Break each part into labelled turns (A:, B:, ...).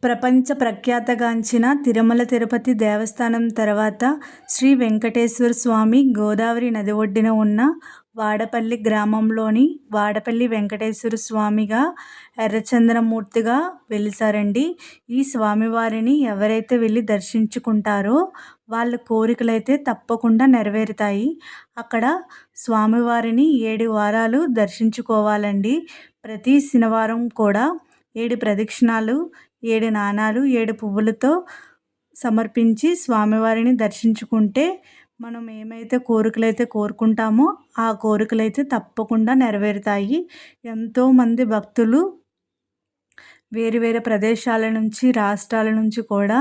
A: ప్రపంచ ప్రఖ్యాతగాంచిన తిరుమల తిరుపతి దేవస్థానం తర్వాత శ్రీ వెంకటేశ్వర స్వామి గోదావరి నది ఒడ్డున ఉన్న వాడపల్లి గ్రామంలోని వాడపల్లి వెంకటేశ్వర స్వామిగా ఎర్రచంద్రమూర్తిగా వెలిసారండి. ఈ స్వామివారిని ఎవరైతే వెళ్ళి దర్శించుకుంటారో వాళ్ళ కోరికలైతే తప్పకుండా నెరవేరుతాయి. అక్కడ స్వామివారిని 7 వారాలు దర్శించుకోవాలండి. ప్రతి శనివారం కూడా 7 ప్రదక్షిణాలు, 7 నాణాలు, 7 పువ్వులతో సమర్పించి స్వామివారిని దర్శించుకుంటే మనం ఏమైతే కోరికలైతే కోరుకుంటామో ఆ కోరికలైతే తప్పకుండా నెరవేరుతాయి. ఎంతోమంది భక్తులు వేరు వేరే ప్రదేశాల నుంచి, రాష్ట్రాల నుంచి కూడా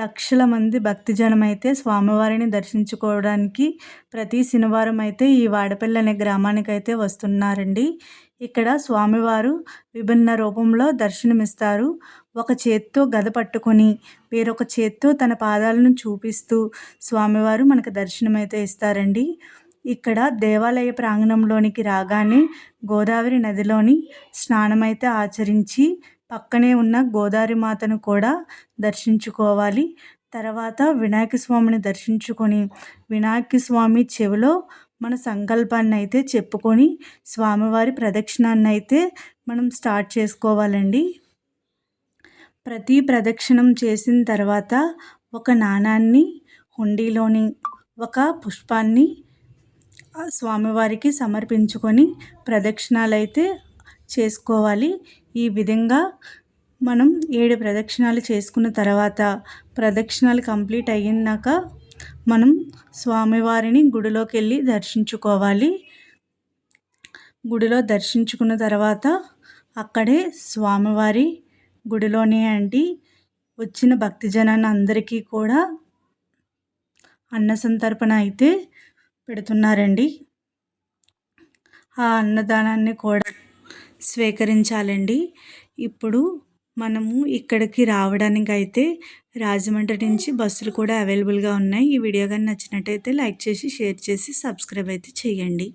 A: లక్షల మంది భక్తిజనం అయితే స్వామివారిని దర్శించుకోవడానికి ప్రతి శనివారం అయితే ఈ వాడపల్లి అనే గ్రామానికి అయితే వస్తున్నారండి. ఇక్కడ స్వామివారు విభిన్న రూపంలో దర్శనమిస్తారు. ఒక చేత్తో గద పట్టుకొని వేరొక చేత్తో తన పాదాలను చూపిస్తూ స్వామివారు మనకు దర్శనమైతే ఇస్తారండి. ఇక్కడ దేవాలయ ప్రాంగణంలోనికి రాగానే గోదావరి నదిలోని స్నానమైతే ఆచరించి పక్కనే ఉన్న గోదావరి మాతను కూడా దర్శించుకోవాలి. తర్వాత వినాయక స్వామిని దర్శించుకొని వినాయక స్వామి చెవిలో మన సంకల్పాన్ని అయితే చెప్పుకొని స్వామివారి ప్రదక్షిణాన్ని అయితే మనం స్టార్ట్ చేసుకోవాలండి. ప్రతి ప్రదక్షిణం చేసిన తర్వాత ఒక నాణాన్ని, హుండీలోని ఒక పుష్పాన్ని స్వామివారికి సమర్పించుకొని ప్రదక్షిణాలు అయితే చేసుకోవాలి. ఈ విధంగా మనం 7 ప్రదక్షిణాలు చేసుకున్న తర్వాత ప్రదక్షిణాలు కంప్లీట్ అయ్యాక మనం స్వామివారిని గుడిలోకి వెళ్ళి దర్శించుకోవాలి. గుడిలో దర్శించుకున్న తర్వాత అక్కడే స్వామివారి గుడిలోనే అండి వచ్చిన భక్తిజనాన్ని అందరికీ కూడా అన్న సంతర్పణ అయితే పెడుతున్నారండి. ఆ అన్నదానాన్ని కూడా స్వీకరించాలండి. ఇప్పుడు మనము ఇక్కడికి రావడానికి అయితే రాజమండ్రి నుంచి బస్సులు కూడా అవైలబుల్గా ఉన్నాయి. ఈ వీడియో కానీ నచ్చినట్టయితే లైక్ చేసి, షేర్ చేసి, సబ్స్క్రైబ్ అయితే చేయండి.